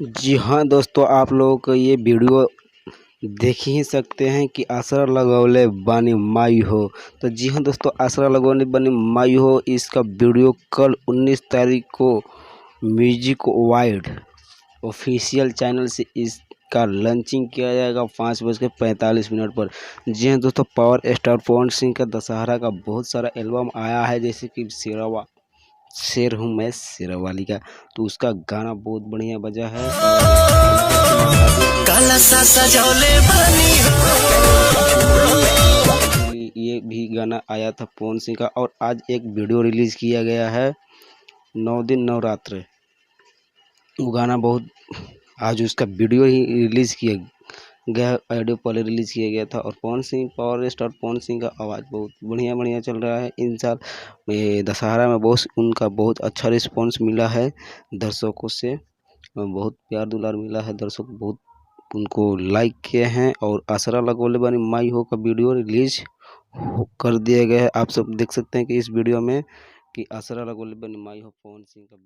जी हाँ दोस्तों, आप लोगों को ये वीडियो देख ही सकते हैं कि आसरा लगवले बानी माई हो। तो जी हाँ दोस्तों, आसरा लगवले बानी माई हो इसका वीडियो कल 19 तारीख को म्यूजिक वाइड ऑफिशियल चैनल से इसका लॉन्चिंग किया जाएगा 5:45 पर। जी हाँ दोस्तों, पावर स्टार पवन सिंह का दशहरा का बहुत सारा एल्बम आया है, जैसे कि शेर हूँ मैं शेरावाली का, तो उसका गाना बहुत बढ़िया बजा है। ये भी गाना आया था पवन सिंह का। और आज एक वीडियो रिलीज किया गया है 9 दिन नवरात्र, वो गाना बहुत आज उसका वीडियो ही रिलीज किया गया, ऑडियो पहले रिलीज किया गया था। और पवन सिंह, पावर स्टार पवन सिंह का आवाज़ बहुत बढ़िया चल रहा है। इन साल दशहरा में उनका बहुत अच्छा रिस्पॉन्स मिला है दर्शकों से, बहुत प्यार दुलार मिला है, दर्शक बहुत उनको लाइक किए हैं। और आसरा लगवले बानी माई हो का वीडियो रिलीज कर दिया गया है। आप सब देख सकते हैं कि इस वीडियो में कि आसरा लगवले बानी माई हो पवन सिंह का